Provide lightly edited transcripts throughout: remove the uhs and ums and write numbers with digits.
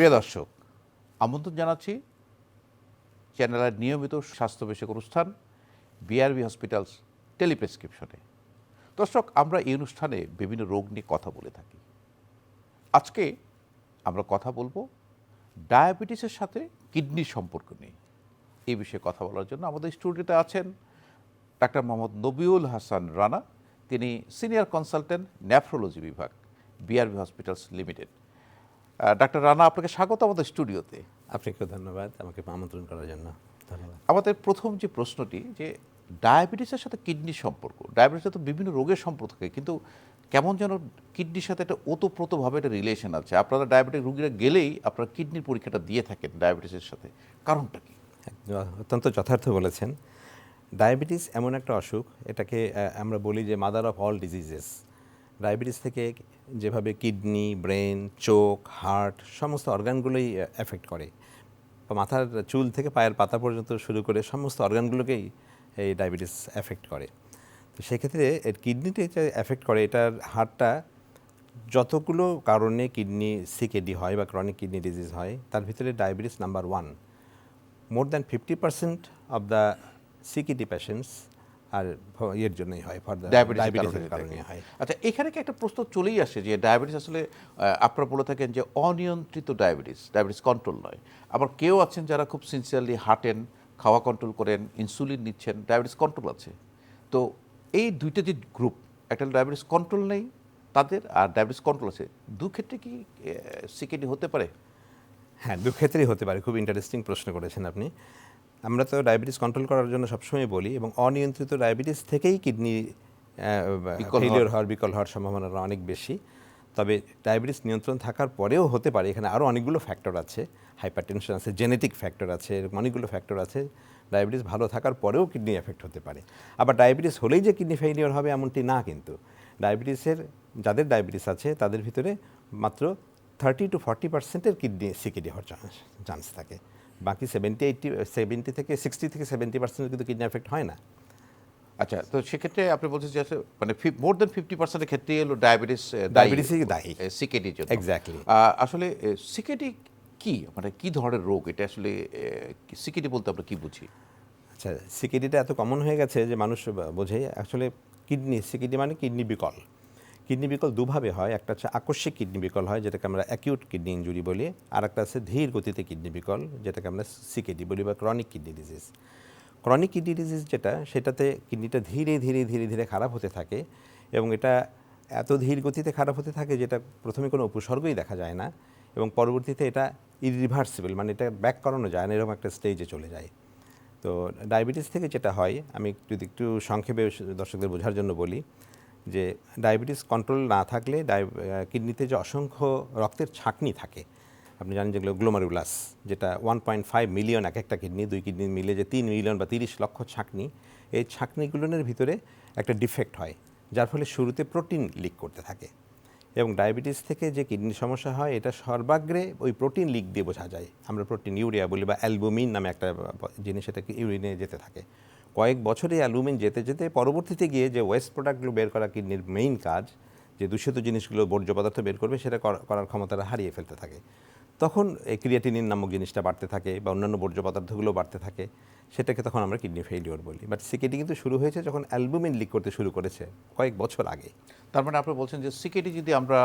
প্রিয় দর্শক, আমন্ত্রণ জানাচ্ছি চ্যানেলের নিয়মিত স্বাস্থ্য বিষয়ক অনুষ্ঠান বিআরবি হসপিটালস টেলিপ্রেসক্রিপশনে। দর্শক, আমরা এই অনুষ্ঠানে বিভিন্ন রোগ নিয়ে কথা বলে থাকি। আজকে আমরা কথা বলবো ডায়াবেটিসের সাথে কিডনির সম্পর্ক নিয়ে। এই বিষয়ে কথা বলার জন্য আমাদের স্টুডিওতে আছেন ডাক্তার মোহাম্মদ নবিউল হাসান রানা। তিনি সিনিয়র কনসালটেন্ট নেফ্রোলজি বিভাগ, BRB hospitals limited. Doctor Rana, আপনাকে স্বাগত আমাদের স্টুডিওতে। আপনাকেও ধন্যবাদ আমাকে আমন্ত্রণ করার জন্য। ধন্যবাদ। আমাদের প্রথম যে প্রশ্নটি, যে ডায়াবেটিসের সাথে কিডনির সম্পর্ক। ডায়াবেটিসের তো বিভিন্ন রোগের সম্পর্ক থাকে, কিন্তু কেমন যেন কিডনির সাথে একটা ওতপ্রোতভাবে একটা রিলেশন আছে। আপনারা ডায়াবেটিক রোগীরা গেলেই আপনারা কিডনির পরীক্ষাটা দিয়ে থাকেন ডায়াবেটিসের সাথে, কারণটা কি? অত্যন্ত যথার্থ বলেছেন। ডায়াবেটিস এমন একটা অসুখ, এটাকে আমরা বলি যে mother of all diseases. Diabetes থেকে যেভাবে কিডনি, ব্রেন, চোখ, হার্ট সমস্ত অর্গানগুলোই এফেক্ট করে। মাথার চুল থেকে পায়ের পাতা পর্যন্ত শুরু করে সমস্ত অর্গানগুলোকেই এই ডায়াবেটিস এফেক্ট করে। তো সেক্ষেত্রে এর কিডনিতে যে এফেক্ট করে, এটার হারটা যতগুলো কারণে কিডনি সিকেডি হয় বা ক্রনিক কিডনি ডিজিজ হয়, তার ভিতরে diabetes number 1। More than 50% of the CKD patients আর এর জন্যই হয়, ফর দ্য ডায়াবেটিসের কারণে হয়। আচ্ছা, এখানে কি একটা প্রশ্ন চলেই আসে যে ডায়াবেটিস আসলে আপনারা বলে থাকেন যে অনিয়ন্ত্রিত ডায়াবেটিস কন্ট্রোল নয়। আবার কেউ আছেন যারা খুব সিনসিয়ারলি হাঁটেন, খাওয়া কন্ট্রোল করেন, ইনসুলিন নিচ্ছেন, ডায়াবেটিস কন্ট্রোল আছে। তো এই দুইটা যে গ্রুপ, একটা ডায়াবেটিস কন্ট্রোল নেই তাদের, আর ডায়াবেটিস কন্ট্রোল আছে, দু ক্ষেত্রে কি সিকেডি হতে পারে? হ্যাঁ, দু ক্ষেত্রেই হতে পারে। খুব ইন্টারেস্টিং প্রশ্ন করেছেন আপনি। আমরা তো ডায়াবেটিস কন্ট্রোল করার জন্য সবসময় বলি, এবং অনিয়ন্ত্রিত ডায়াবেটিস থেকেই কিডনি ফেলিওর হওয়ার, বিকল হওয়ার সম্ভাবনাটা অনেক বেশি। তবে ডায়াবেটিস নিয়ন্ত্রণ থাকার পরেও হতে পারে। এখানে আরও অনেকগুলো ফ্যাক্টর আছে, হাইপারটেনশন আছে, জেনেটিক ফ্যাক্টর আছে, এরকম অনেকগুলো ফ্যাক্টর আছে। ডায়াবেটিস ভালো থাকার পরেও কিডনি এফেক্ট হতে পারে। আবার ডায়াবেটিস হলেই যে কিডনি ফেলিওর হবে এমনটি না, কিন্তু যাদের ডায়াবেটিস আছে তাদের ভিতরে মাত্র 30 to 40% কিডনি সিকেডি হওয়ার চান্স থাকে। বাকি 70 থেকে 60% কিন্তু কিডনি এফেক্ট হয় না। আচ্ছা, তো সেক্ষেত্রে আপনি বলছেন যে মানে মোর দেন 50% ক্ষেত্রে হলো ডায়াবেটিসই দায়ী সিকেডির জন্য। এক্স্যাক্টলি। আসলে সিকেডি কি, মানে কি ধরনের রোগ এটা আসলে? সিকেডি বলতে আমরা কি বুঝি? আচ্ছা, সিকেডিটা এত কমন হয়ে গেছে যে মানুষ বোঝে। আসলে সিকেডি মানে কিডনি বিকল। কিডনি বিকল দুভাবে হয়। একটা হচ্ছে আকস্মিক কিডনি বিকল হয়, যেটাকে আমরা অ্যাকিউট কিডনি ইনজুরি বলি। আর একটা আছে ধীর গতিতে কিডনি বিকল, যেটাকে আমরা সিকেডি বলি, বা chronic kidney disease. Chronic kidney disease সেটাতে কিডনিটা ধীরে ধীরে ধীরে ধীরে খারাপ হতে থাকে, এবং এটা এত ধীর গতিতে খারাপ হতে থাকে যেটা প্রথমে কোনো উপসর্গই দেখা যায় না, এবং পরবর্তীতে এটা ইরিভার্সিবল, মানে এটা ব্যাক করানো যায় না, এরকম একটা স্টেজে চলে যায়। তো ডায়াবেটিস থেকে যেটা হয়, আমি যদি একটু সংক্ষেপে দর্শকদের বোঝার জন্য বলি, যে ডায়াবেটিস কন্ট্রোল না থাকলে কিডনিতে যে অসংখ্য রক্তের ছাঁকনি থাকে, আপনি জানেন যেগুলো গ্লোমারুলাস, যেটা 1.5 মিলিয়ন এক একটা কিডনি, দুই কিডনি মিলে যে 3 মিলিয়ন বা 30 লক্ষ ছাঁকনি, এই ছাঁকনিগুলোর ভিতরে একটা ডিফেক্ট হয়, যার ফলে শুরুতে প্রোটিন লিক করতে থাকে। এবং ডায়াবেটিস থেকে যে কিডনির সমস্যা হয়, এটা সর্বাগ্রে ওই প্রোটিন লিক দিয়ে বোঝা যায়। আমরা প্রোটিন ইউরিয়া বলি, বা অ্যালবুমিন নামে একটা জিনিস, এটাকে ইউরিনে যেতে থাকে। কয়েক বছরে অ্যালবুমিন যেতে যেতে পরবর্তীতে গিয়ে যে ওয়েস্ট প্রোডাক্টগুলো বের করা কিডনির মেইন কাজ, যে দূষিত জিনিসগুলো, বর্জ্য পদার্থ বের করবে, সেটা করার ক্ষমতাটা হারিয়ে ফেলতে থাকে। তখন এই ক্রিয়াটিনিন নামক জিনিসটা বাড়তে থাকে, বা অন্যান্য বর্জ্য পদার্থগুলো বাড়তে থাকে, সেটাকে তখন আমরা কিডনি ফেলিওর বলি। বাট সিকেডি কিন্তু শুরু হয়েছে যখন অ্যালবুমিন লিক করতে শুরু করেছে কয়েক বছর আগে। তার মানে আপনি বলছেন যে সিকেডি যদি আমরা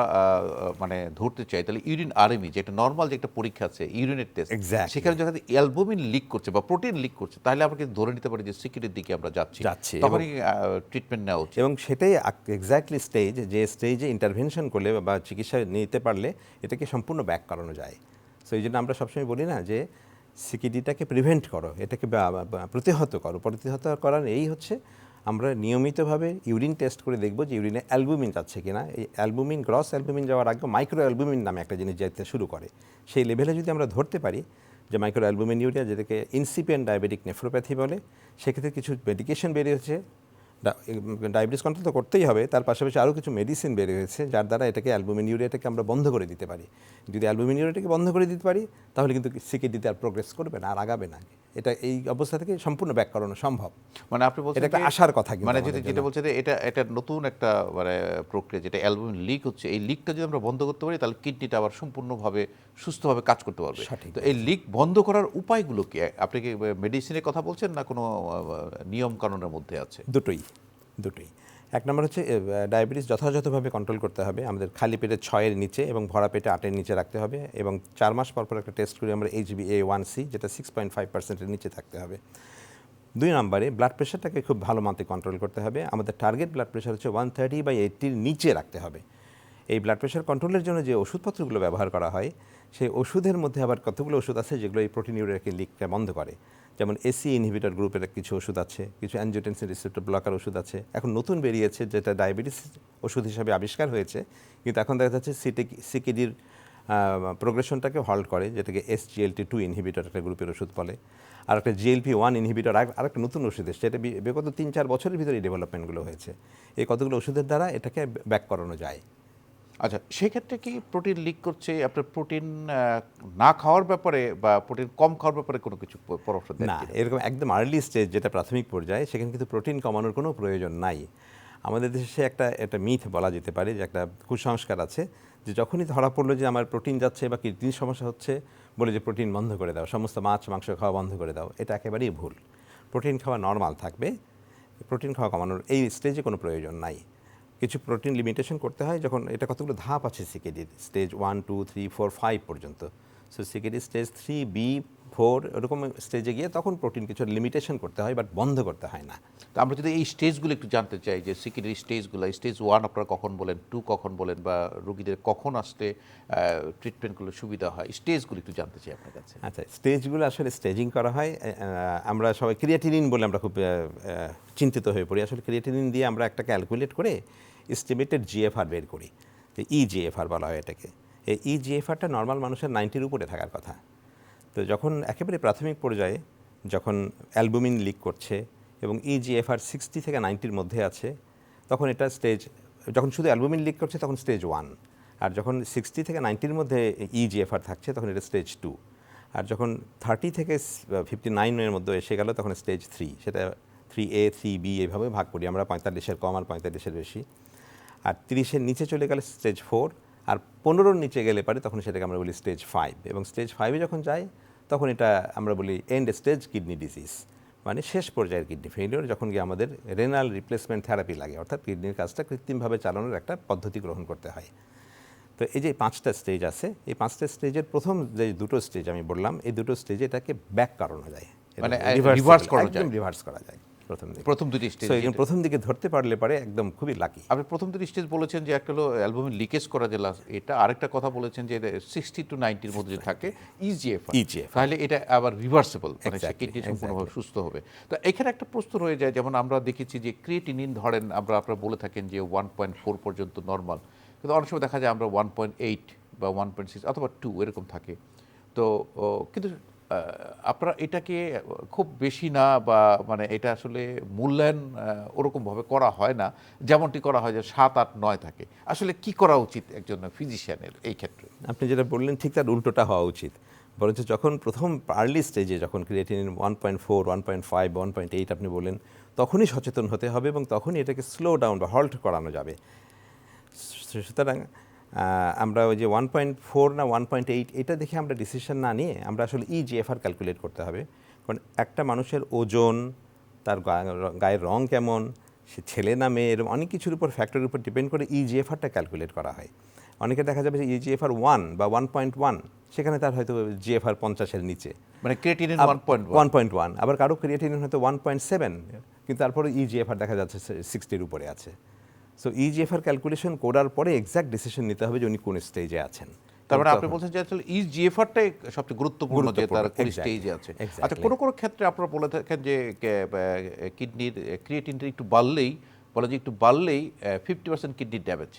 মানে ধরতে চাই, তাহলে ইউরিন আরএমই, যে একটা নর্মাল যে একটা পরীক্ষা আছে, ইউরিনের টেস্ট, সেখানে যখন অ্যালবুমিন লিক করছে বা প্রোটিন লিক করছে, তাহলে আমরা কিন্তু ধরে নিতে পারি যে সিকেডির দিকে আমরা যাচ্ছি, তখনই ট্রিটমেন্ট নেওয়া উচিত। এবং সেটাই এক্স্যাক্টলি স্টেজ, যে স্টেজে ইন্টারভেনশন করলে বা চিকিৎসা নিতে পারলে এটাকে সম্পূর্ণ ব্যাক করানো যায়। সো এই জন্য আমরা সবসময় বলি না যে সিকেডিটাকে প্রিভেন্ট করো, এটাকে প্রতিহত করার এই হচ্ছে আমরা নিয়মিতভাবে ইউরিন টেস্ট করে দেখব যে ইউরিনে অ্যালবুমিন যাচ্ছে কিনা। এই অ্যালবুমিন, গ্রস অ্যালবুমিন যাওয়ার আগে মাইক্রো অ্যালবুমিন নামে একটা জিনিস যেতে শুরু করে। সেই লেভেলে যদি আমরা ধরতে পারি যে মাইক্রো অ্যালবুমিন ইউরিয়া, যেটাকে ইনসিপিয়েন্ট ডায়াবেটিক নেফ্রোপ্যাথি বলে, সেক্ষেত্রে কিছু মেডিকেশন বেরিয়েছে, ডায়াবেটিস কন্ট্রোল তো করতেই হবে, তার পাশাপাশি আরও কিছু মেডিসিন বের হয়েছে যার দ্বারা এটাকে অ্যালবুমিন ইউরিয়াটাকে আমরা বন্ধ করে দিতে পারি। যদি অ্যালবুমিন ইউরিয়াটাকে বন্ধ করে দিতে পারি তাহলে কিন্তু সিকেডিতে আর প্রোগ্রেস করবে না, আর আগাবে না। এটা এই অবস্থা থেকে সম্পূর্ণ ব্যাক করানো সম্ভব। মানে আপনি বলছেন এটা একটা যে- আশার কথা কিন্তু মানে আমাদের যেটা জন্য। বলছেন যে এটা নতুন একটা মানে প্রক্রিয়া, যেটা অ্যালবুমিন লিক হচ্ছে, এই লিকটা যদি আমরা বন্ধ করতে পারি তাহলে কিডনিটা আবার সম্পূর্ণভাবে সুস্থভাবে কাজ করতে পারবে। সঠিক তো এই লিক বন্ধ করার উপায়গুলো কি? আপনি কি মেডিসিনের কথা বলছেন না কোনো নিয়ম কানুনের মধ্যে আছে? দুটোই। এক নম্বর হচ্ছে ডায়াবেটিস যথাযথভাবে কন্ট্রোল করতে হবে। আমাদের খালি পেটে 6-এর নিচে এবং ভরা পেটে 8-এর নিচে রাখতে হবে, এবং 4 মাস পর পর একটা টেস্ট করি আমরা HbA1c, যেটা 6.5%-এর নিচে থাকতে হবে। 2 নম্বরে ব্লাড প্রেশারটাকে খুব ভালো মাত্রে কন্ট্রোল করতে হবে। আমাদের টার্গেট ব্লাড প্রেশার হচ্ছে 130/80-র নিচে রাখতে হবে। এই ব্লাড প্রেশার কন্ট্রোলের জন্য যে ওষুধপত্রগুলো ব্যবহার করা হয়, সেই ওষুধের মধ্যে আবার কতগুলো ওষুধ আছে যেগুলো এই প্রোটিন ইউরিয়াকে লিকটা বন্ধ করে। যেমন এসি ইনহিবিটর গ্রুপের কিছু ওষুধ আছে, কিছু অ্যানজিওটেনসিন রিসেপ্টর ব্লকার ওষুধ আছে। এখন নতুন বেরিয়েছে যেটা ডায়াবেটিস ওষুধ হিসাবে আবিষ্কার হয়েছে, কিন্তু এখন দেখা যাচ্ছে সিকেডির প্রোগ্রেশনটাকে হল্ট করে, যেটাকে SGLT2 ইনহিবিটর একটা গ্রুপের ওষুধ বলে। আর একটা GLP-1 ইনহিবিটর আর একটা নতুন ওষুধ এসছে, এটা বিগত 3-4 বছরের ভিতরে এই ডেভেলপমেন্টগুলো হয়েছে। এই কতগুলো ওষুধের দ্বারা এটাকে ব্যাক করানো যায়। আচ্ছা, সেক্ষেত্রে কি প্রোটিন লিক করছে, আপনার প্রোটিন না খাওয়ার ব্যাপারে বা প্রোটিন কম খাওয়ার ব্যাপারে কোনো কিছু পরামর্শ দেন না, কিনা? এরকম একদম আর্লি স্টেজ যেটা প্রাথমিক পর্যায়ে, সেখানে কিন্তু প্রোটিন কমানোর কোনো প্রয়োজন নাই। আমাদের দেশে একটা মিথ বলা যেতে পারে, যে একটা কুসংস্কার আছে, যে যখনই ধরা পড়লো যে আমার প্রোটিন যাচ্ছে বা কিডনির সমস্যা হচ্ছে, বলে যে প্রোটিন বন্ধ করে দাও, সমস্ত মাছ মাংস খাওয়া বন্ধ করে দাও। এটা একেবারেই ভুল। প্রোটিন খাওয়া নর্মাল থাকবে, প্রোটিন খাওয়া কমানোর এই স্টেজে কোনো প্রয়োজন নাই। কিছু প্রোটিন লিমিটেশন করতে হয়, যখন এটা কতগুলো ধাপ আছে সিকেডির, স্টেজ 1, 2, 3, 4, 5 পর্যন্ত। সো সিকেডি স্টেজ 3B4 এরকম স্টেজে গিয়ে তখন প্রোটিন কিছু লিমিটেশন করতে হয়, বাট বন্ধ করতে হয় না। তো আমরা যদি এই স্টেজগুলো একটু জানতে চাই, যে সিকিডের স্টেজগুলো, স্টেজ 1 আপনারা কখন বলেন, 2 কখন বলেন, বা রোগীদের কখন আসলে ট্রিটমেন্টগুলো সুবিধা হয়, স্টেজগুলো একটু জানতে চাই আপনার কাছে। আচ্ছা, স্টেজগুলো আসলে স্টেজিং করা হয়। আমরা সবাই ক্রিয়েটিনিন বলে আমরা খুব চিন্তিত হয়ে পড়ি। আসলে ক্রিয়েটিনিন দিয়ে আমরা একটা ক্যালকুলেট করে এস্টিমেটেড GFR বের করি, যে EGFR বলা হয় এটাকে। এই EGFRটা নর্মাল মানুষের 90-র উপরে থাকার কথা। তো যখন একেবারে প্রাথমিক পর্যায়ে যখন অ্যালবুমিন লিক করছে এবং EGFR 60 থেকে 90-র মধ্যে আছে, তখন এটা স্টেজ, যখন শুধু অ্যালবুমিন লিক করছে তখন স্টেজ 1, আর যখন 60 থেকে 90-র মধ্যে EGFR থাকছে তখন এটা স্টেজ 2, আর যখন 30 থেকে 59-এর মধ্যে এসে গেল তখন স্টেজ 3। সেটা 3A 3B এইভাবে ভাগ করি আমরা, 45-এর কম আর 45-এর বেশি। আর 30-এর নিচে চলে গেলে স্টেজ 4, আর 15-র নিচে গেলে পারে তখন সেটাকে আমরা বলি স্টেজ 5। এবং স্টেজ 5-এ যখন যায় তখন এটা আমরা বলি এন্ড স্টেজ কিডনি ডিজিজ, মানে শেষ পর্যায়ের কিডনি ফেলিওর, যখন গিয়ে আমাদের রেনাল রিপ্লেসমেন্ট থেরাপি লাগে, অর্থাৎ কিডনির কাজটা কৃত্রিমভাবে চালানোর একটা পদ্ধতি গ্রহণ করতে হয়। তো এই যে 5টা স্টেজ আছে, এই 5টা স্টেজের প্রথম যে 2টো স্টেজ আমি বললাম, এই 2টো স্টেজে এটাকে ব্যাক করানো যায়, মানে reverse করা যায়। একদম রিভার্স করা যায় প্রথম দিকে। প্রথম দুটি স্টেজ, So, একজন প্রথম দিকে ধরতে পারলে পারে একদম খুবই লাকি। আপনি প্রথম দুটি স্টেজ বলেছেন যে একটা হলো অ্যালবুমিন লিকেজ করা, যে এটা আরেকটা কথা বলেছেন যে 60 to 90-র মধ্যে যে থাকে EGFR, তাহলে এটা আবার রিভার্সেবল, মানে কিডনি সম্পূর্ণভাবে সুস্থ হবে। তো এখানে একটা প্রশ্ন রয়ে যায়, যেমন আমরা দেখেছি যে ক্রিয়েটিনিন ধরেন আপনারা বলে থাকেন যে 1.4 পর্যন্ত নর্মাল, কিন্তু অনেক সময় দেখা যায় আমরা 1.8 বা 1.6 অথবা 2 এরকম থাকে। তো কিন্তু আপনারা এটাকে খুব বেশি না, বা মানে এটা আসলে মূল্যায়ন ওরকমভাবে করা হয় না, যেমনটি করা হয় যে 7, 8, 9 থাকে। আসলে কি করা উচিত একজন ফিজিশিয়ানের এই ক্ষেত্রে? আপনি যেটা বললেন ঠিক তার উল্টোটা হওয়া উচিত। বরঞ্চ যখন প্রথম আর্লি স্টেজে যখন ক্রিয়েটিনিন 1.4, 1.5, 1.8 আপনি বললেন, তখনই সচেতন হতে হবে এবং তখনই এটাকে স্লো ডাউন বা হল্ট করানো যাবে। সুতরাং আমরা ওই যে 1.4 না 1.8 এটা দেখে আমরা ডিসিশন না নিয়ে আমরা আসলে EGFR ক্যালকুলেট করতে হবে। কারণ একটা মানুষের ওজন, তার গায়ের রং কেমন, সে ছেলে না মেয়ে, এরকম অনেক কিছুর উপর ফ্যাক্টরের উপর ডিপেন্ড করে EGFRটা ক্যালকুলেট করা হয়। অনেকে দেখা যাবে যে EGFR 1 বা 1.1, সেখানে তার হয়তো GFR 50-এর নিচে, মানে ক্রিয়েটিনিন 1.1, আবার কারো ক্রিয়েটিনিন হয়তো 1.7, কিন্তু তারপরে EGFR দেখা যাচ্ছে 60-র উপরে আছে। সো EGFR ক্যালকুলেশন করার পরে এক্সাক্ট ডিসিশন নিতে হবে যে উনি কোন স্টেজে আছেন। তারপরে আপনি বলছেন যে আসলে EGFRটাই সবচেয়ে গুরুত্বপূর্ণ, যে তার কোন স্টেজে আছে। আচ্ছা, কোন কোন ক্ষেত্রে আপনারা বলে থাকেন যে কিডনির ক্রিয়েটিনটা একটু বাড়লেই, বলে যে একটু বাড়লেই 50% কিডনি ড্যামেজ,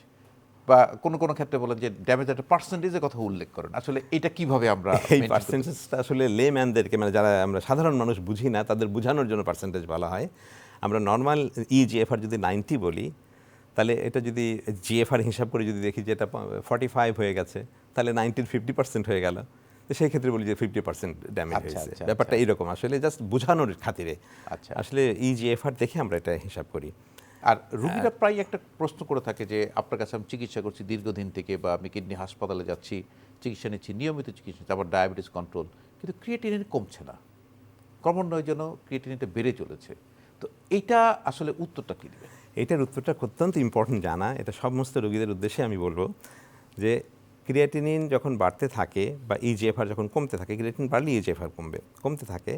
বা কোন কোন ক্ষেত্রে বলেন যে ড্যামেজ একটা পার্সেন্টেজের কথা উল্লেখ করেন। আসলে এটা কিভাবে আমরা এই পার্সেন্টেজটা আসলে লেম্যানদেরকে, মানে যারা আমরা সাধারণ মানুষ বুঝি না, তাদের বোঝানোর জন্য পার্সেন্টেজ বলা হয়। আমরা নর্মাল ইজিএফআর যদি 90 বলি, তাহলে এটা যদি জিএফআর হিসাব করে যদি দেখি যে এটা 45 হয়ে গেছে, তাহলে 90-র 50% হয়ে গেল। তো সেই ক্ষেত্রে বলি যে 50% ড্যামেজ আচ্ছা, হয়েছে। আচ্ছা, ব্যাপারটা এইরকম, আসলে জাস্ট বোঝানোর খাতিরে আচ্ছা। আসলে ইজিএফআর দেখে আমরা এটা হিসাব করি। আর রুগীরা প্রায় একটা প্রশ্ন করে থাকে যে আপনার কাছে আমি চিকিৎসা করছি দীর্ঘদিন থেকে, বা আমি কিডনি হাসপাতালে যাচ্ছি, চিকিৎসা নিচ্ছি, নিয়মিত চিকিৎসা নিচ্ছি, আবার ডায়াবেটিস কন্ট্রোল, কিন্তু ক্রিয়েটিনিন কমছে না, ক্রমান্বয়ে যেন ক্রিয়েটিনিনটা বেড়ে চলেছে। তো এইটা আসলে উত্তরটা কী দেবেন? এটার উত্তরটা অত্যন্ত ইম্পর্টেন্ট জানা। এটা সমস্ত রোগীদের উদ্দেশ্যে আমি বলবো যে ক্রিয়েটিনিন যখন বাড়তে থাকে বা ইজিএফআর যখন কমতে থাকে, ক্রিয়েটিনিন বাড়লে ইজিএফআর কমতে থাকে,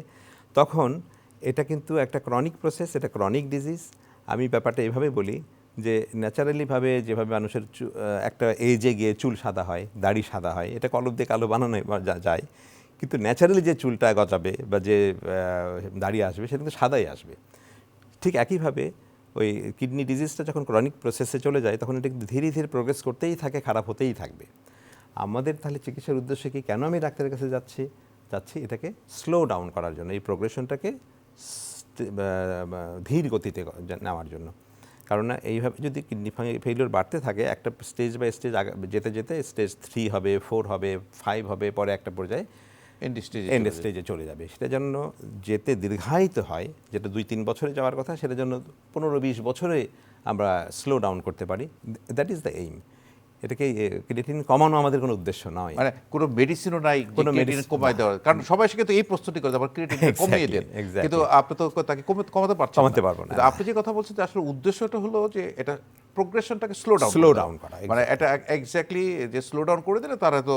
তখন এটা কিন্তু একটা ক্রনিক প্রসেস, এটা ক্রনিক ডিজিজ। আমি ব্যাপারটা এভাবে বলি যে ন্যাচারালিভাবে যেভাবে মানুষের একটা এজে গিয়ে চুল সাদা হয়, দাড়ি সাদা হয়, এটা কলম দিয়ে কালো বানানো যায়, কিন্তু ন্যাচারালি যে চুলটা গজাবে বা যে দাড়ি আসবে সেটা কিন্তু সাদাই আসবে। ঠিক একইভাবে ওই কিডনি ডিজিজটা যখন ক্রনিক প্রসেসে চলে যায়, তখন এটা কিন্তু ধীরে ধীরে প্রোগ্রেস করতেই থাকে, খারাপ হতেই থাকবে। আমাদের তাহলে চিকিৎসার উদ্দেশ্যে কি, কেন আমি ডাক্তারের কাছে যাচ্ছি এটাকে স্লো ডাউন করার জন্য, এই প্রোগ্রেশনটাকে ধীর গতিতে নেওয়ার জন্য। কারণ না এইভাবে যদি কিডনি ফেলিওর বাড়তে থাকে, একটা স্টেজ বাই স্টেজ যেতে যেতে স্টেজ 3 হবে, 4 হবে, 5 হবে, পরে একটা পর্যায়ে এন্ড স্টেজে চলে যাবে। সেটা জন্য যেতে দীর্ঘায়িত হয়, যেটা 2-3 বছরে যাওয়ার কথা, সেটা জন্য 15-20 বছরে আমরা স্লো ডাউন করতে পারি। That is the aim. এটাকে ক্রিয়েটিনিন কমানো আমাদের কোনো উদ্দেশ্য নয়, মানে কোনো মেডিসিনও নাই যে কোনো ক্রিয়েটিনিন medicine কমায় দেওয়ার, কারণ সবাই সে কিন্তু এই প্রশ্নটি করে আবার ক্রিয়েটিনিন কমিয়ে দেন, Exactly. কিন্তু আপনি তো তাকে কমাতে পারছেন কমাতে পারবো না। কিন্তু আপনি যে কথা বলছেন যে আসলে উদ্দেশ্যটা হলো যে এটা প্রোগ্রেশনটাকে স্লো ডাউন করা, মানে এটা এক্স্যাক্টলি যে স্লো ডাউন করে দিলে তার হয়তো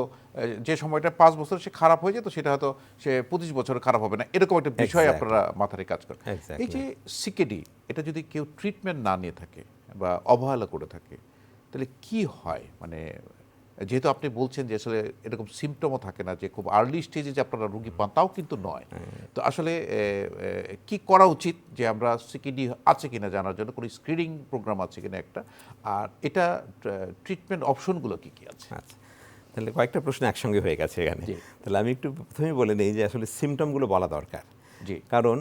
যে সময়টা 5 বছর সে খারাপ হয়ে যেত, সেটা হয়তো সে 25 বছর খারাপ হবে না, এরকম একটা বিষয় Exactly. আপনারা মাথায় কাজ করেন। Exactly. এই যে সিকেডি, এটা যদি কেউ ট্রিটমেন্ট না নিয়ে থাকে বা অবহেলা করে থাকে, তাহলে কি হয়? মানে যেহেতু আপনি বলছেন যে আসলে এরকম সিমটমও থাকে না, যে খুব আর্লি স্টেজে যে আপনারা রুগী পান তাও কিন্তু নয়, তো আসলে কি করা উচিত যে আমরা সিকিডি আছে কিনা জানার জন্য কোনো স্ক্রিনিং প্রোগ্রাম আছে কিনা একটা, আর এটা ট্রিটমেন্ট অপশনগুলো কি কি আছে? আচ্ছা, তাহলে কয়েকটা প্রশ্ন একসঙ্গে হয়ে গেছে এখানে। জি। তাহলে আমি একটু প্রথমেই বলে নিই যে আসলে সিমটমগুলো বলা দরকার। জি। কারণ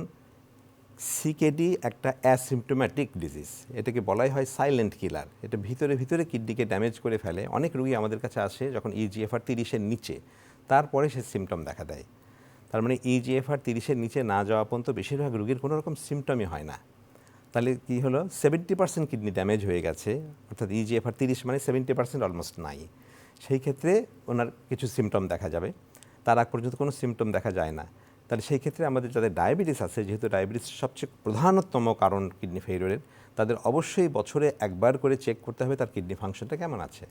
সিকেডি একটা অ্যাসিমটোম্যাটিক ডিজিজ, এটাকে বলাই হয় সাইলেন্ট কিলার। এটা ভিতরে ভিতরে কিডনিকে ড্যামেজ করে ফেলে। অনেক রুগী আমাদের কাছে আসে যখন ইজিএফআর 30-এর নিচে, তারপরে সে সিমটম দেখা দেয়। তার মানে ইজিএফআর 30-এর নিচে না যাওয়া পর্যন্ত বেশিরভাগ রুগীর কোনো রকম সিমটমই হয় না। তাহলে কি হলো, 70% কিডনি ড্যামেজ হয়ে গেছে, অর্থাৎ ইজিএফআর 30 মানে 70% অলমোস্ট নাই। সেই ক্ষেত্রে ওনার কিছু সিমটম দেখা যাবে, তার আগ পর্যন্ত কোনো সিমটম দেখা যায় না। তাহলে সেই ক্ষেত্রে আমাদের যাদের ডায়াবেটিস আছে, যেহেতু ডায়াবেটিস সবচেয়ে প্রধানতম কারণ কিডনি ফেইলিওরের, তাদের অবশ্যই বছরে একবার করে চেক করতে হবে তার কিডনি ফাংশনটা কেমন আছে।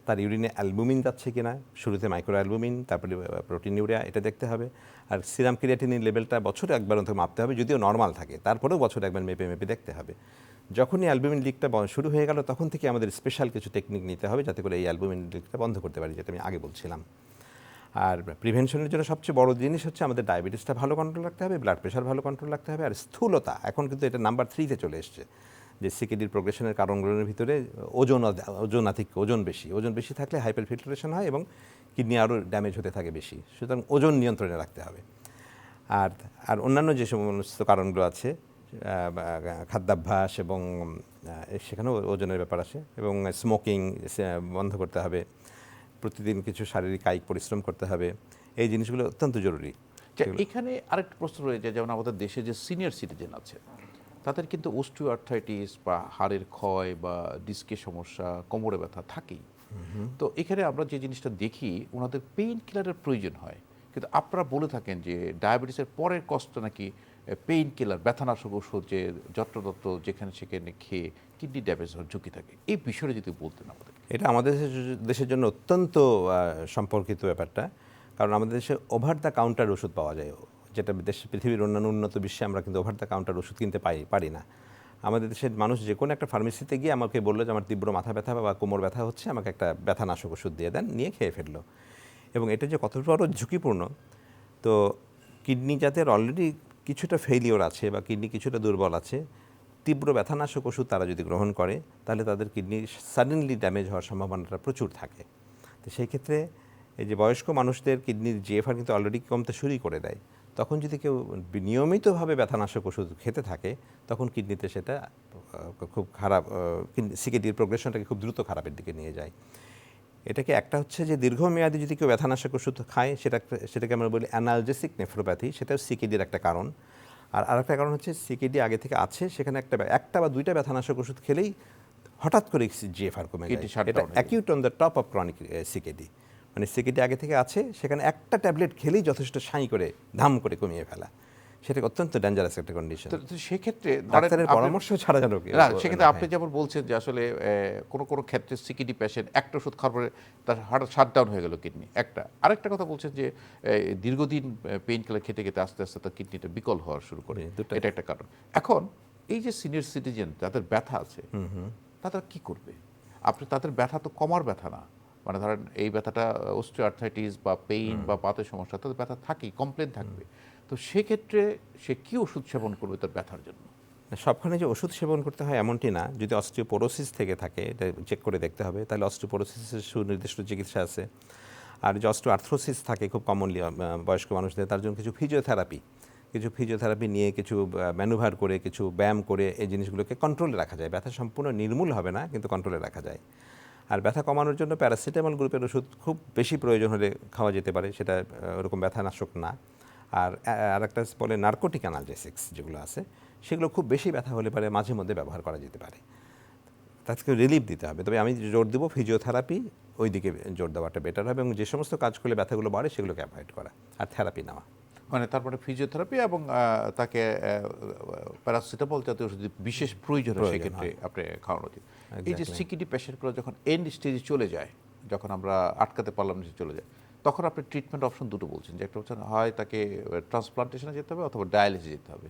তার ইউরিনে অ্যালবুমিন যাচ্ছে কিনা, শুরুতে মাইক্রো অ্যালবুমিন, তারপরে প্রোটিন ইউরিয়া, এটা দেখতে হবে। আর সিরাম ক্রিয়েটিনিন লেভেলটা বছরে একবার অন্তত মাপতে হবে, যদিও নর্মাল থাকে তারপরেও বছরে একবার মেপে মেপে দেখতে হবে। যখনই অ্যালবুমিন লিকটা শুরু হয়ে গেল, তখন থেকে আমাদের স্পেশাল কিছু টেকনিক নিতে হবে যাতে করে এই অ্যালবুমিন লিকটা বন্ধ করতে পারি, যেটা আমি আগে বলছিলাম। আর প্রিভেনশনের জন্য সবচেয়ে বড় জিনিস হচ্ছে আমাদের ডায়াবেটিসটা ভালো কন্ট্রোল রাখতে হবে, ব্লাড প্রেশার ভালো কন্ট্রোল রাখতে হবে, আর স্থূলতা এখন কিন্তু এটা নাম্বার 3-তে চলে এসছে, যে সিকেডির প্রোগ্রেশনের কারণগুলোর ভিতরে ওজন বেশি থাকলে হাইপার ফিল্টারেশন হয় এবং কিডনি আরও ড্যামেজ হতে থাকে বেশি। সুতরাং ওজন নিয়ন্ত্রণে রাখতে হবে। আর অন্যান্য যে সমস্ত কারণগুলো আছে, খাদ্যাভ্যাস এবং সেখানেও ওজনের ব্যাপার আসে, এবং স্মোকিং বন্ধ করতে হবে, প্রতিদিন কিছু শারীরিক কায়িক পরিশ্রম করতে হবে, এই জিনিসগুলো অত্যন্ত জরুরি। এখানে আরেকটা প্রশ্ন রয়েছে, যেমন আমাদের দেশে যে সিনিয়র সিটিজেন আছে তাদের কিন্তু অস্টিওআর্থ্রাইটিস বা হাড়ের ক্ষয় বা ডিস্কের সমস্যা, কোমরে ব্যথা থাকেই। তো এখানে আমরা যে জিনিসটা দেখি, ওনাদের পেইন কিলারের প্রয়োজন হয়, কিন্তু আপনারা বলে থাকেন যে ডায়াবেটিসের পরের কষ্ট নাকি পেইন কিলার, ব্যথানাশক ওষুধ যে যত্রতত্র যেখানে সেখানে খেয়ে কিডনি ড্যামেজ হওয়ার ঝুঁকি থাকে, এই বিষয়টা যদি বলতেন আমাদের। এটা আমাদের দেশের জন্য অত্যন্ত সম্পর্কিত ব্যাপারটা, কারণ আমাদের দেশে ওভার দ্য কাউন্টার ওষুধ পাওয়া যায়, যেটা পৃথিবীর অন্যান্য উন্নত বিশ্বে আমরা কিন্তু ওভার দ্য কাউন্টার ওষুধ কিনতে পারি না। আমাদের দেশের মানুষ যে কোনো একটা ফার্মেসিতে গিয়ে আমাকে বললো যে আমার তীব্র মাথা ব্যথা বা কোমর ব্যথা হচ্ছে, আমাকে একটা ব্যথানাশক ওষুধ দিয়ে দেন, নিয়ে খেয়ে ফেললো। এবং এটা যে কত বড় ঝুঁকিপূর্ণ, তো কিডনি যাদের অলরেডি কিছুটা ফেইলিওর আছে বা কিডনি কিছুটা দুর্বল আছে, তীব্র ব্যথানাশক ওষুধ তারা যদি গ্রহণ করে, তাহলে তাদের কিডনি সাডেনলি ড্যামেজ হওয়ার সম্ভাবনাটা প্রচুর থাকে। তো সেই ক্ষেত্রে এই যে বয়স্ক মানুষদের কিডনির জিএফআর কিন্তু অলরেডি কমতে শুরুই করে দেয়, তখন যদি কেউ নিয়মিতভাবে ব্যথানাশক ওষুধ খেতে থাকে তখন কিডনিতে সেটা খুব খারাপ, সিকেডির প্রোগ্রেশনটাকে খুব দ্রুত খারাপের দিকে নিয়ে যায়। এটাকে একটা হচ্ছে যে দীর্ঘমেয়াদী যদি কেউ ব্যথানাশক ওষুধ খায় সেটাকে আমরা বলি অ্যানালজেসিক নেফ্রোপ্যাথি, সেটাও সিকেডির একটা কারণ। আর আরেকটা কারণ হচ্ছে সিকেডি আগে থেকে আছে, সেখানে একটা বা দুইটা ব্যথানাশক ওষুধ খেলেই হঠাৎ করে জিএফআর কমে যায়। এটা acute on the top of chronic CKD, মানে সিকেডি আগে থেকে আছে, সেখানে একটা ট্যাবলেট খেলেই যথেষ্ট সাঁই করে ধাম করে কমিয়ে ফেলা, সেটা অত্যন্ত ডেঞ্জারাস একটা কন্ডিশন। তো সেক্ষেত্রে ডাক্তারের পরামর্শ ছাড়া যেন সেক্ষেত্রে আপনি যেমন বলছেন যে আসলে কোনো কোনো ক্ষেত্রে সিকিডি পেশেন্ট একটা ওষুধ খাওয়ার পরে তার হার্ট শাটডাউন হয়ে গেল কিডনি, আরেকটা কথা বলছেন যে দীর্ঘদিন পেইন কিলার খেতে খেতে আস্তে আস্তে তার কিডনিটা বিকল হওয়া শুরু করে, এটা একটা কারণ। এখন এই যে সিনিয়র সিটিজেন যাদের ব্যথা আছে তারা কি করবে? আপনি তাদের ব্যথা তো কমার ব্যথা না, মানে ধরেন এই ব্যথাটা অস্টিওআর্থ্রাইটিস বা পেইন বা বাতের সমস্যা, তাদের ব্যথা থাকেই, কমপ্লেন থাকবে। তো সেক্ষেত্রে সে কি ওষুধ সেবন করবে তার ব্যথার জন্য? সবখানে যে ওষুধ সেবন করতে হয় এমনটি না। যদি অস্টিওপোরোসিস থেকে থাকে এটা চেক করে দেখতে হবে, তাহলে অস্টিওপোরোসিসের সুনির্দিষ্ট চিকিৎসা আছে। আর যে অস্টিওআর্থ্রোসিস থাকে খুব কমনলি বয়স্ক মানুষদের, তার জন্য কিছু ফিজিওথেরাপি নিয়ে কিছু ম্যানুভার করে কিছু ব্যায়াম করে এই জিনিসগুলোকে কন্ট্রোলে রাখা যায়। ব্যথা সম্পূর্ণ নির্মূল হবে না, কিন্তু কন্ট্রোলে রাখা যায়। আর ব্যথা কমানোর জন্য প্যারাসিটামল গ্রুপের ওষুধ খুব বেশি প্রয়োজন হলে খাওয়া যেতে পারে, সেটা ওরকম ব্যথানাশক না। আর একটা বলে নার্কোটিক অ্যানালজেসিক্স যেগুলো আছে, সেগুলো খুব বেশি ব্যথা হলে পারে মাঝে মধ্যে ব্যবহার করা যেতে পারে, তাকে রিলিফ দিতে হবে। তবে আমি জোর দেবো ফিজিওথেরাপি, ওই দিকে জোর দেওয়াটা বেটার হবে, এবং যে সমস্ত কাজ করলে ব্যথাগুলো বাড়ে সেগুলোকে অ্যাভয়েড করা, আর থেরাপি নেওয়া। মানে তারপরে ফিজিওথেরাপি এবং তাকে প্যারাসিটামল জাতীয় ওষুধ বিশেষ প্রয়োজন হয় সেক্ষেত্রে আপনি খাওয়ানো উচিত। এই যে সিকিডি পেশেন্টগুলো যখন এন্ড স্টেজে চলে যায়, যখন আমরা আটকাতে পারলাম না, চলে যায়, তখন আপনি ট্রিটমেন্ট অপশন দুটো বলছেন, যে একটা হচ্ছে হয় তাকে ট্রান্সপ্লান্টেশনে যেতে হবে অথবা ডায়ালিসিস যেতে হবে।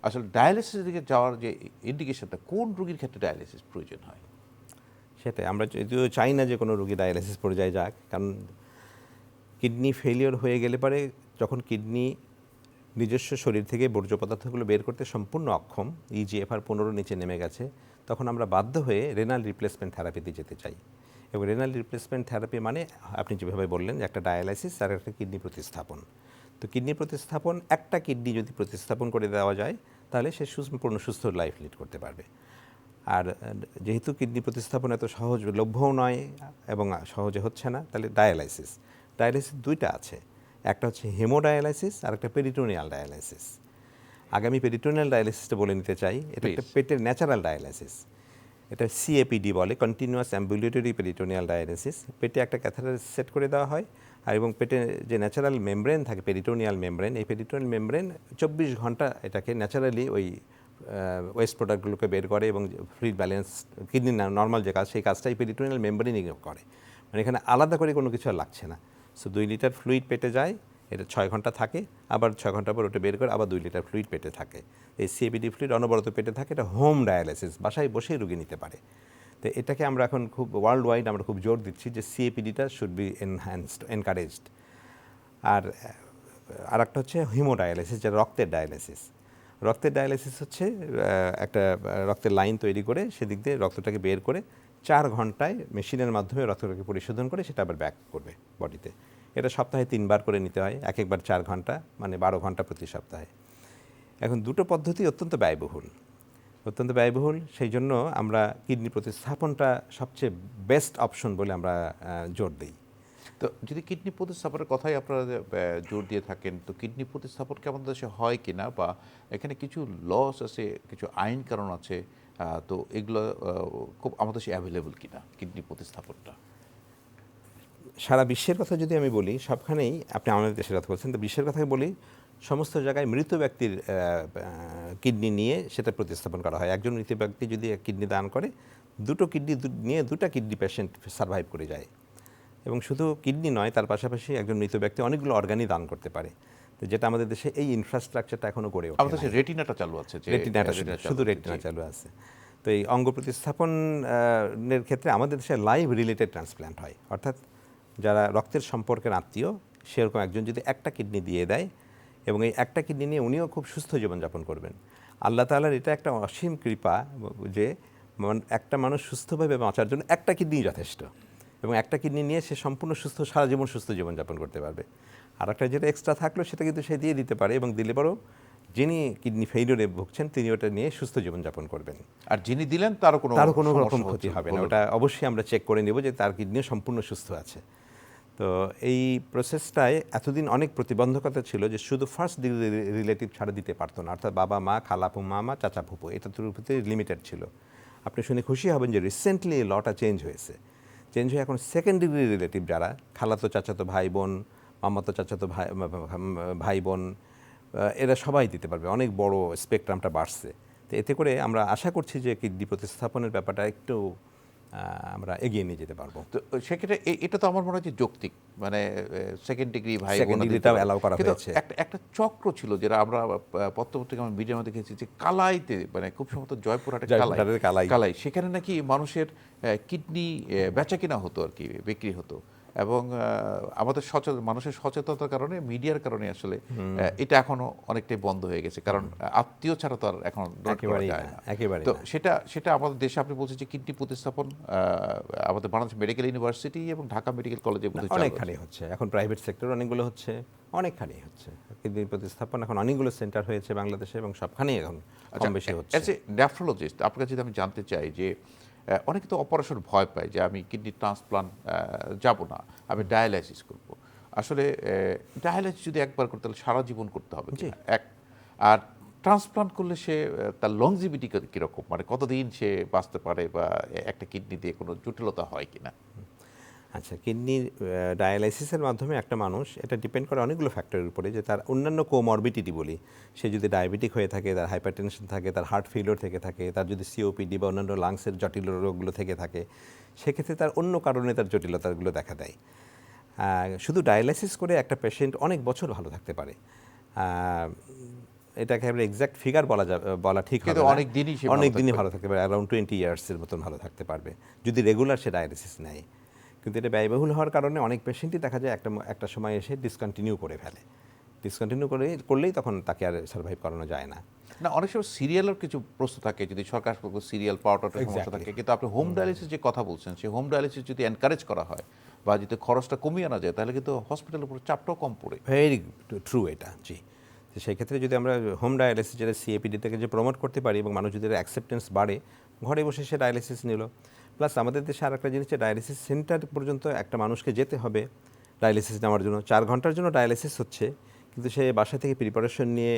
আসলে ডায়ালিসিসের দিকে যাওয়ার যে ইন্ডিকেশনটা, কোন রোগীর ক্ষেত্রে ডায়ালিসিস প্রয়োজন হয়? সেটাই, আমরা যদিও চাই না যে কোনো রোগী ডায়ালিসিস পর্যায়ে যাক, কারণ কিডনি ফেলিওর হয়ে গেলে পারে যখন কিডনি নিজস্ব শরীর থেকে বর্জ্য পদার্থগুলো বের করতে সম্পূর্ণ অক্ষম, ইজিএফআর 15 নিচে নেমে গেছে, তখন আমরা বাধ্য হয়ে রেনাল রিপ্লেসমেন্ট থেরাপিতে যেতে চাই। এবং রেনাল রিপ্লেসমেন্ট থেরাপি মানে আপনি যেভাবে বললেন, একটা ডায়ালাইসিস আর একটা কিডনি প্রতিস্থাপন। তো কিডনি প্রতিস্থাপন, একটা কিডনি যদি প্রতিস্থাপন করে দেওয়া যায় তাহলে সে সম্পূর্ণ সুস্থ লাইফ লিড করতে পারবে। আর যেহেতু কিডনি প্রতিস্থাপন এত সহজলভ্যও নয় এবং সহজে হচ্ছে না, তাহলে ডায়ালাইসিস দুইটা আছে, একটা হচ্ছে হেমোডায়ালাইসিস আর একটা পেরিটোনিয়াল ডায়ালাইসিস। আগে আমি পেরিটোনিয়াল ডায়ালাইসিসটা বলে নিতে চাই। এটা একটা পেটের ন্যাচারাল ডায়ালাইসিস, এটা সিএপিডি বলে, কন্টিনিউয়াস অ্যাম্বুলেটরি পেরিটোনিয়াল ডায়ালাইসিস। পেটে একটা ক্যাথেটার সেট করে দেওয়া হয়, আর এবং পেটে যে ন্যাচারাল মেমব্রেন থাকে, পেরিটোনিয়াল মেমব্রেন, এই পেরিটোনিয়াল মেমব্রেন 24 ঘন্টা এটাকে ন্যাচারালি ওই ওয়েস্ট প্রোডাক্টগুলোকে বের করে, এবং ফ্লুইড ব্যালেন্স, কিডনি নর্মাল যে কাজ, সেই কাজটা এই পেরিটোনিয়াল মেমব্রেনই করে। মানে এখানে আলাদা করে কোনো কিছু আর লাগছে না। সো 2 লিটার ফ্লুইড পেটে যায়, এটা 6 ঘন্টা থাকে, আবার 6 ঘন্টা পর ওটা বের করে আবার 2 লিটার ফ্লুইড পেটে থাকে। এই সিএপিডি ফ্লুইড অনবরত পেটে থাকে, এটা হোম ডায়ালাইসিস, বাসায় বসেই রোগী নিতে পারে। তো এটাকে আমরা এখন খুব ওয়ার্ল্ড ওয়াইড আমরা খুব জোর দিচ্ছি যে সিএপিডিটা শুড বি এনকারেজড। আর একটা হচ্ছে হিমোডায়ালাইসিস, যেটা রক্তের ডায়ালাইসিস। রক্তের ডায়ালাইসিস হচ্ছে একটা রক্তের লাইন তৈরি করে সেদিক দিয়ে রক্তটাকে বের করে 4 ঘন্টায় মেশিনের মাধ্যমে রক্তটাকে পরিশোধন করে সেটা আবার ব্যাক করবে বডিতে। এটা সপ্তাহে 3 বার করে নিতে হয়, এক একবার 4 ঘন্টা, মানে 12 ঘন্টা প্রতি সপ্তাহে। এখন দুটো পদ্ধতি অত্যন্ত ব্যয়বহুল, সেই জন্য আমরা কিডনি প্রতিস্থাপনটা সবচেয়ে বেস্ট অপশন বলে আমরা জোর দিই। তো যদি কিডনি প্রতিস্থাপনের কথাই আপনারা জোর দিয়ে থাকেন, তো কিডনি প্রতিস্থাপন কি আমাদের দেশে হয় কিনা, বা এখানে কিছু লস আছে, কিছু আইন কারণ আছে, তো এগুলো খুব আমাদের দেশে অ্যাভেলেবল কিনা কিডনি প্রতিস্থাপনটা? সারা বিশ্বের কথা যদি আমি বলি, সবখানেই, আপনি আমাদের দেশের কথা বলছেন, তো বিশ্বের কথাই বলি, সমস্ত জায়গায় মৃত ব্যক্তির কিডনি নিয়ে সেটা প্রতিস্থাপন করা হয়। একজন মৃত ব্যক্তি যদি কিডনি দান করে, দুটো কিডনি নিয়ে 2টা কিডনি পেশেন্ট সার্ভাইভ করে যায়। এবং শুধু কিডনি নয়, তার পাশাপাশি একজন মৃত ব্যক্তি অনেকগুলো অর্গানই দান করতে পারে, তো যেটা আমাদের দেশে এই ইনফ্রাস্ট্রাকচারটা এখনো গড়ে ওঠে। আমাদের দেশে রেটিনাটা চালু আছে, শুধু রেটিনা চালু আছে। তো এই অঙ্গ প্রতিস্থাপনের ক্ষেত্রে আমাদের দেশে লাইভ রিলেটেড ট্রান্সপ্ল্যান্ট হয়, অর্থাৎ যারা রক্তের সম্পর্কের আত্মীয়, সেরকম একজন যদি একটা কিডনি দিয়ে দেয় এবং এই একটা কিডনি নিয়ে উনিও খুব সুস্থ জীবনযাপন করবেন। আল্লাহ তাআলার এটা একটা অসীম কৃপা যে একটা মানুষ সুস্থভাবে বাঁচার জন্য একটা কিডনি যথেষ্ট, এবং একটা কিডনি নিয়ে সে সম্পূর্ণ সুস্থ, সারা জীবন সুস্থ জীবনযাপন করতে পারবে। আর একটা যেটা এক্সট্রা থাকলো সেটা কিন্তু সে দিয়ে দিতে পারে, এবং দিলে পরেও যিনি কিডনি ফেইলিওরে ভুগছেন তিনি ওটা নিয়ে সুস্থ জীবনযাপন করবেন, আর যিনি দিলেন তারও কোনো রকম সমস্যা ক্ষতি হবে না। হলো ওটা অবশ্যই আমরা চেক করে নেব যে তার কিডনি সম্পূর্ণ সুস্থ আছে। তো এই প্রসেসটায় এতদিন অনেক প্রতিবন্ধকতা ছিল যে শুধু ফার্স্ট ডিগ্রি রিলেটিভ ছাড়া দিতে পারতো না, অর্থাৎ বাবা মা, খালাপু মামা, চাচা ফুপু, এটা তোর প্রতি লিমিটেড ছিল। আপনি শুনে খুশি হবেন যে রিসেন্টলি লটা চেঞ্জ হয়েছে। চেঞ্জ হয়ে এখন সেকেন্ড ডিগ্রি রিলেটিভ যারা, খালাতো চাচাতো ভাই বোন, মামাতো চাচাতো ভাই বোন, এরা সবাই দিতে পারবে। অনেক বড় স্পেকট্রামটা বাড়ছে। তো এতে করে আমরা আশা করছি যে কিডনি প্রতিস্থাপনের ব্যাপারটা একটু আমরা এগিয়ে নিয়ে যেতে পারবো। তো সেক্ষেত্রে এটা তো আমার মনে হয় যে যৌক্তিক, মানে সেকেন্ড ডিগ্রি ভাই Second degree টাও allow করা হয়েছে। একটা চক্র ছিল যেটা আমরা পত্রপত্রিকা মিডিয়ার মধ্যে দেখেছি যে কালাইতে, মানে খুব সম্ভবত জয়পুরহাটে কালাই। কালাই, সেখানে নাকি মানুষের কিডনি বেচা কিনা হতো আর কি, বিক্রি হতো। এবং আমাদের মানুষের সচেতনতার কারণে, মিডিয়ার কারণে আসলে এটা এখনো অনেকটাই বন্ধ হয়ে গেছে, কারণ আত্মীয় ছাড়া তো আর এখন ডোনেট করা যায় না। তো সেটা আমাদের দেশে আপনি বলছেন যে কিডনি প্রতিস্থাপন আমাদের বাংলাদেশ মেডিকেল ইউনিভার্সিটি এবং ঢাকা মেডিকেল কলেজে অনেকখানি হচ্ছে, এখন প্রাইভেট সেক্টর অনেকগুলো হচ্ছে, অনেকখানি হচ্ছে কিডনি প্রতিস্থাপন। এখন অনেকগুলো সেন্টার হয়েছে বাংলাদেশে এবং সবখানেই এখন কম বেশি হচ্ছে। অ্যাজ এ নেফ্রোলজিস্ট আপনার কাছে যদি আমি জানতে চাই যে অনেকে তো অপারেশন ভয় পায় যে আমি কিডনি ট্রান্সপ্লান্ট যাব না, আমি ডায়ালাইসিস করব। আসলে ডায়ালাইসিস যদি একবার করতে তাহলে সারা জীবন করতে হবে এক, আর ট্রান্সপ্লান্ট করলে সে তার লংজিভিটি কীরকম, মানে কতদিন সে বাঁচতে পারে, বা একটা কিডনি দিয়ে কোনো জটিলতা হয় কিনা? আচ্ছা, কিডনির ডায়ালাইসিসের মাধ্যমে একটা মানুষ, এটা ডিপেন্ড করে অনেকগুলো ফ্যাক্টরের উপরে, যে তার অন্যান্য কোমরবিডিটি বলি, সে যদি ডায়াবেটিক হয়ে থাকে, তার হাইপারটেনশন থাকে, তার হার্ট ফেলিওর থেকে থাকে, তার যদি সিওপিডি বা অন্যান্য লাংসের জটিল রোগগুলো থেকে থাকে, সেক্ষেত্রে তার অন্য কারণে তার জটিলতাগুলো দেখা দেয়। শুধু ডায়ালাইসিস করে একটা পেশেন্ট অনেক বছর ভালো থাকতে পারে। এটাকে এক্সাক্ট ফিগার বলা ঠিক হবে না, অনেক দিনই ভালো থাকতে পারে, অ্যারাউন্ড 20 ইয়ার্সের মতন ভালো থাকতে পারবে যদি রেগুলার সে ডায়ালাইসিস নেয়। কিন্তু এটা ব্যয়বহুল হওয়ার কারণে অনেক পেশেন্টই দেখা যায় একটা সময় এসে ডিসকন্টিনিউ করে ফেলে। ডিসকন্টিনিউ করলেই তখন তাকে আর সার্ভাইভ করানো যায় না। না, অনেক সময় সিরিয়ালের কিছু প্রশ্ন থাকে, যদি সরকার সিরিয়াল পাওয়াটা সমস্যা থাকে, কিন্তু আপনি হোম ডায়ালিসিস যে কথা বলছেন, সেই হোম ডায়ালিসিস যদি এনকারেজ করা হয় বা যদি খরচটা কমিয়ে আনা যায়, তাহলে কিন্তু হসপিটালের উপর চাপটাও কম পড়ে। ভেরি ট্রু এটা, জি। তো সেই ক্ষেত্রে যদি আমরা হোম ডায়ালিসিস, যেটা সিএপিডিটাকে যে প্রমোট করতে পারি এবং মানুষ যদি অ্যাকসেপ্টেন্স বাড়ে, ঘরে বসে সে ডায়ালিসিস নিল। প্লাস আমাদের দেশে আর একটা জিনিস, ডায়ালিসিস সেন্টার পর্যন্ত একটা মানুষকে যেতে হবে ডায়ালিসিস নেওয়ার জন্য। 4 ঘন্টার জন্য ডায়ালিসিস হচ্ছে, কিন্তু সে বাসা থেকে প্রিপারেশন নিয়ে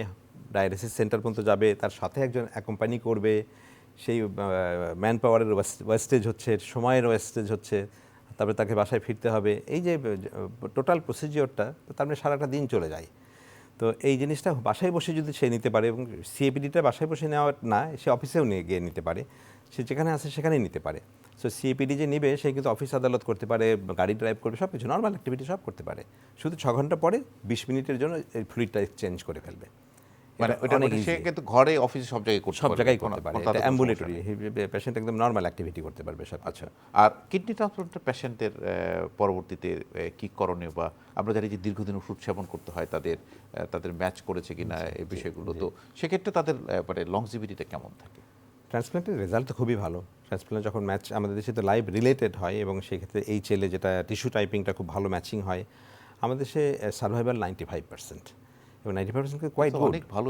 ডায়ালিসিস সেন্টার পর্যন্ত যাবে, তার সাথে একজন অ্যাকম্পানি করবে, সেই ম্যান পাওয়ারের ওয়েস্টেজ হচ্ছে, সময়ের ওয়েস্টেজ হচ্ছে, তারপরে তাকে বাসায় ফিরতে হবে। এই যে টোটাল প্রসিজিওরটা, তার মানে সারাটা দিন চলে যায়। তো এই জিনিসটা বাসায় বসে যদি সে নিতে পারে, এবং সিএপিডিটা বাসায় বসে নেওয়া না, সে অফিসেও নিয়ে গিয়ে নিতে পারে, সে যেখানে আসে সেখানেই নিতে পারে। সো সিএপিডি যে নিবে, সে কিন্তু অফিস আদালত করতে পারে, গাড়ি ড্রাইভ করবে, সব কিছু নর্মাল অ্যাক্টিভিটি সব করতে পারে। শুধু 6 ঘন্টা পরে 20 মিনিটের জন্য এই ফ্লুইডটা এক্সচেঞ্জ করে ফেলবে। মানে সে কিন্তু ঘরে, অফিসে সব জায়গায় করতে পারে। এটা অ্যাম্বুলেটরি, পেশেন্ট একদম নর্মাল অ্যাক্টিভিটি করতে পারবে সব। আচ্ছা, আর কিডনি ট্রান্সপ্লান্টের পেশেন্টের পরবর্তীতে কি করণীয়, বা আমরা জানি যে দীর্ঘদিন ওষুধ সেবন করতে হয়, তাদের ম্যাচ করেছে কিনা এই বিষয়গুলো, তো সেক্ষেত্রে তাদের মানে লংজিভিটিটা কেমন থাকে? ট্রান্সপ্লান্টের রেজাল্ট তো খুবই ভালো। ট্রান্সপ্লান্ট যখন ম্যাচ আমাদের দেশে তো লাইভ রিলেটেড হয়, এবং সেক্ষেত্রে HLA যেটা টিস্যু টাইপিংটা খুব ভালো ম্যাচিং হয়। আমাদের দেশে সার্ভাইভাল 95%, এবং 95% কোয়াইট গুড, অনেক ভালো,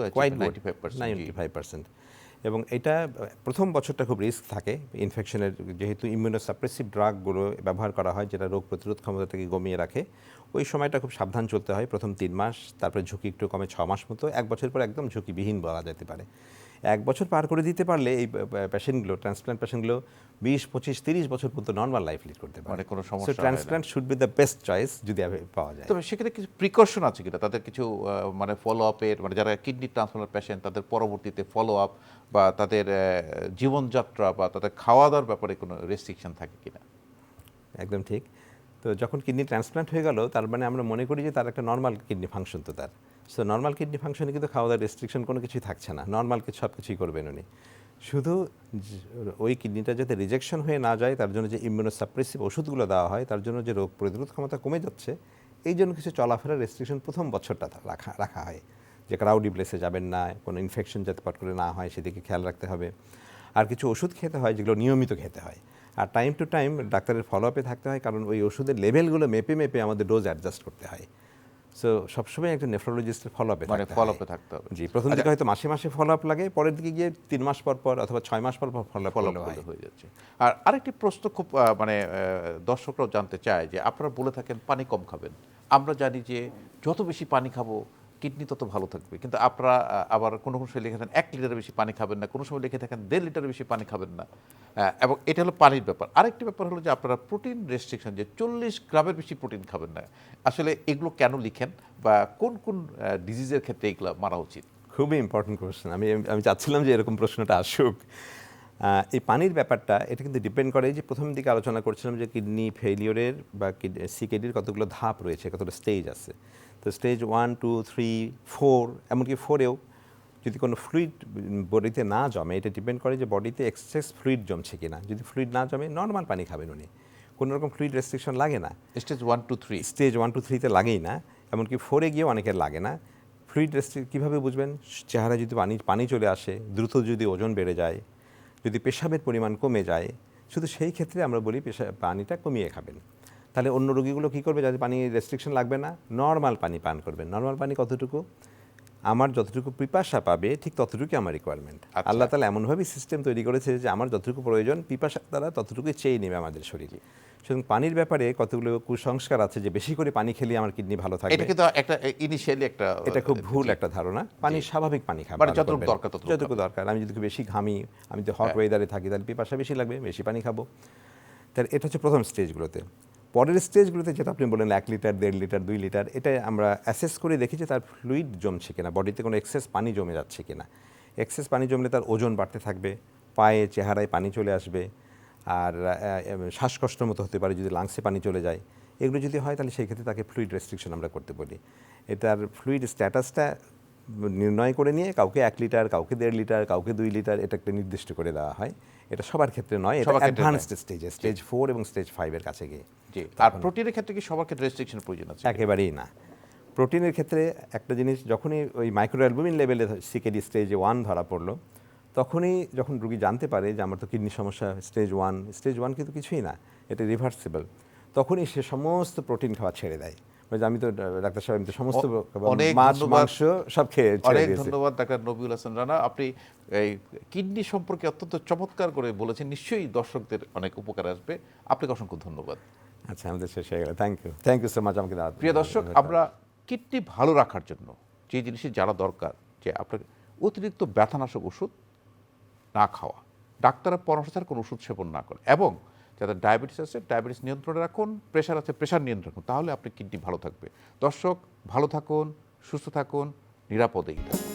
95%। এবং এটা প্রথম বছরটা খুব রিস্ক থাকে ইনফেকশনের, যেহেতু ইমিউনোসাপ্রেসিভ ড্রাগগুলো ব্যবহার করা হয় যেটা রোগ প্রতিরোধ ক্ষমতাটাকে কমিয়ে রাখে। ওই সময়টা খুব সাবধান চলতে হয় প্রথম 3 মাস, তারপরে ঝুঁকি একটু কমে 6 মাস মতো, 1 বছর পর একদম ঝুঁকিবিহীন বলা যেতে পারে। 1 বছর পার করে দিতে পারলে এই পেশেন্টগুলো, ট্রান্সপ্লান্ট পেশেন্টগুলো 20, 25, 30 বছর পর্যন্ত নর্মাল লাইফ লিড করতে পারে। মানে কোনো সমস্যা হয় না। Transplant should be the best choice যদি পাওয়া যায়। তবে সেক্ষেত্রে কিছু প্রিকশন আছে কিনা, তাদের কিছু মানে ফলো আপের, মানে যারা কিডনি ট্রান্সপ্লান্ট পেশেন্ট, তাদের পরবর্তীতে ফলো আপ বা তাদের জীবনযাত্রা বা তাদের খাওয়া দাওয়ার ব্যাপারে কোনো রেস্ট্রিকশন থাকে কিনা? একদম ঠিক। তো যখন কিডনি ট্রান্সপ্লান্ট হয়ে গেল, তার মানে আমরা মনে করি যে তার একটা নর্মাল কিডনি ফাংশন, তো তার সো নর্মাল কিডনি ফাংশনে কিন্তু খাওয়া দাওয়ার রেস্ট্রিকশন কোনো কিছুই থাকছে না, নর্মাল কিছু সব কিছুই করবেন উনি। শুধু ওই কিডনিটা যাতে রিজেকশন হয়ে না যায়, তার জন্য যে ইমিউনোসাপ্রেসিভ ওষুধগুলো দেওয়া হয়, তার জন্য যে রোগ প্রতিরোধ ক্ষমতা কমে যাচ্ছে, এই জন্য কিছু চলাফেরার রেস্ট্রিকশন প্রথম বছরটা রাখা হয়, যে ক্রাউডি প্লেসে যাবেন না, কোনো ইনফেকশন যাতে পট করে না হয় সেদিকে খেয়াল রাখতে হবে। আর কিছু ওষুধ খেতে হয় যেগুলো নিয়মিত খেতে হয়, আর টাইম টু টাইম ডাক্তারের ফলো আপে থাকতে হয়, কারণ ওই ওষুধের লেভেলগুলো মেপে মেপে আমাদের ডোজ অ্যাডজাস্ট করতে হয়। সো সবসময় একটা নেফ্রোলজিস্টের ফলো আপে মানে ফলো আপে থাকতে হবে। জি, প্রথম দিকে হয়তো মাসে মাসে ফলো আপ লাগে, পরের দিকে গিয়ে 3 মাস পর পর অথবা 6 মাস পর পর ফলো আপ ফলো হয়ে যাচ্ছে। আর আরেকটি প্রশ্ন খুব মানে দর্শকরাও জানতে চায় যে আপনারা বলে থাকেন পানি কম খাবেন। আমরা জানি যে যত বেশি পানি খাবো কিডনি তত ভালো থাকবে, কিন্তু আপনারা আবার কোনো কোনো সময় লিখে থাকেন 1 লিটারের বেশি পানি খাবেন না, কোনো সময় লিখে থাকেন 1.5 লিটারের বেশি পানি খাবেন না। এবং এটা হলো পানির ব্যাপার। আরেকটি ব্যাপার হলো যে আপনারা প্রোটিন রেস্ট্রিকশন, যে 40 গ্রামের বেশি প্রোটিন খাবেন না। আসলে এগুলো কেন লিখেন বা কোন কোন ডিজিজের ক্ষেত্রে এগুলো মানা উচিত? খুবই ইম্পর্টেন্ট কোয়েশ্চেন। আমি চাচ্ছিলাম যে এরকম প্রশ্নটা আসুক। এই পানির ব্যাপারটা এটা কিন্তু ডিপেন্ড করে, যে প্রথম দিকে আলোচনা করছিলাম যে কিডনি ফেইলিওরের বা সিকেডির কতগুলো ধাপ রয়েছে, কতগুলো স্টেজ আছে। তো স্টেজ 1, 2, 3, 4, এমনকি 4এও যদি কোনো ফ্লুইড বডিতে না জমে, এটা ডিপেন্ড করে যে বডিতে এক্সেস ফ্লুইড জমছে কিনা। যদি ফ্লুইড না জমে নর্মাল পানি খাবেন উনি, কোনো রকম ফ্লুইড রেস্ট্রিকশন লাগে না। স্টেজ 1, 2, 3 স্টেজ 1, 2, 3-তে লাগেই না, এমনকি 4-এ গিয়েও অনেকের লাগে না। ফ্লুইড রেস্ট্রিক্ট কীভাবে বুঝবেন? চেহারায় যদি পানি চলে আসে, দ্রুত যদি ওজন বেড়ে যায়, যদি পেশাবের পরিমাণ কমে যায়, শুধু সেই ক্ষেত্রে আমরা বলি পানিটা কমিয়ে খাবেন। তাহলে অন্য রোগীগুলো কী করবে? যাদের পানি রেস্ট্রিকশন লাগবে না, নর্মাল পানি পান করবেন। নর্মাল পানি কতটুকু? আমার যতটুকু পিপাসা পাবে ঠিক ততটুকুই আমার রিকোয়ারমেন্ট। আচ্ছা। আল্লাহ তাআলা এমনভাবেই সিস্টেম তৈরি করেছে যে আমার যতটুকু প্রয়োজন পিপাসা তারা ততটুকুই চেয়ে নেবে আমাদের শরীরে। সুতরাং পানির ব্যাপারে কতগুলো কুসংস্কার আছে যে বেশি করে পানি খেলে আমার কিডনি ভালো থাকবে। এটা কিন্তু একটা ইনিশিয়ালি একটা এটা খুব ভুল একটা ধারণা। পানি স্বাভাবিক পানি খাবেন, মানে যতটুকু দরকার ততটুকু যতটুকু দরকার। আমি যদি বেশি ঘামি, আমি তো হট ওয়েদারে থাকি, তাহলে পিপাসা বেশি লাগবে, বেশি পানি খাবো। তাহলে এটা হচ্ছে প্রথম স্টেজগুলোতে। পরের স্টেজগুলোতে যেটা আপনি বললেন 1 লিটার, 1.5 লিটার, 2 লিটার, এটা আমরা অ্যাসেস করে দেখি যে তার ফ্লুইড জমছে কিনা, বডিতে কোনো এক্সেস পানি জমে যাচ্ছে কিনা। এক্সেস পানি জমলে তার ওজন বাড়তে থাকবে, পায়ে চেহারায় পানি চলে আসবে, আর শ্বাসকষ্টের মতো হতে পারে যদি লাংসে পানি চলে যায়। এগুলো যদি হয় তাহলে সেই ক্ষেত্রে তাকে ফ্লুইড রেস্ট্রিকশন আমরা করতে বলি। এটার ফ্লুইড স্ট্যাটাসটা নির্ণয় করে নিয়ে কাউকে 1 লিটার, কাউকে 1.5 লিটার, কাউকে 2 লিটার, এটা একটা নির্দিষ্ট করে দেওয়া হয়। এটা সবার ক্ষেত্রে নয়, এটা অ্যাডভান্সড স্টেজে, স্টেজ 4 এবং স্টেজ 5-এর কাছে গিয়ে। জি। আর প্রোটিনের ক্ষেত্রে কি সবার ক্ষেত্রে রেস্ট্রিকশন প্রয়োজন আছে? একেবারেই না। প্রোটিনের ক্ষেত্রে একটা জিনিস, যখনই ওই মাইক্রোঅ্যালবুমিন লেভেলে সিকেডি স্টেজ 1 ধরা পড়লো, তখনই যখন রোগী জানতে পারে যে আমার তো কিডনি সমস্যা স্টেজ 1 কিন্তু কিছুই না, এটা রিভার্সিবল, তখনই সে সমস্ত প্রোটিন খাওয়া ছেড়ে দেয়। বলে যে আমি তো ডাক্তার সাহেব, আমি তো সমস্ত মাছ মাংস সব খেয়ে ছেড়ে দিয়েছি। অনেক ধন্যবাদ ডাক্তার নবীউল হাসান রানা। আপনি এই কিডনি সম্পর্কে অত্যন্ত চমৎকার করে বলেছেন, নিশ্চয়ই দর্শকদের অনেক উপকার আসবে। আপনাকে অসংখ্য ধন্যবাদ। আচ্ছা, আমাদের শেষ হয়ে গেল। থ্যাংক ইউ সো মাচ আমাকে দাওয়াত। প্রিয় দর্শক, আমরা কিডনি ভালো রাখার জন্য যে জিনিসের জানা দরকার, যে আপনার অতিরিক্ত ব্যথানাশক ওষুধ না খাওয়া, ডাক্তারের পরামর্শ ছাড়া কোনো ওষুধ সেবন না করে, এবং যাদের ডায়াবেটিস আছে ডায়াবেটিস নিয়ন্ত্রণে রাখুন, প্রেশার আছে প্রেশার নিয়ন্ত্রণ রাখুন, তাহলে আপনি কিডনি ভালো থাকবে। দর্শক, ভালো থাকুন, সুস্থ থাকুন, নিরাপদেই থাকুন।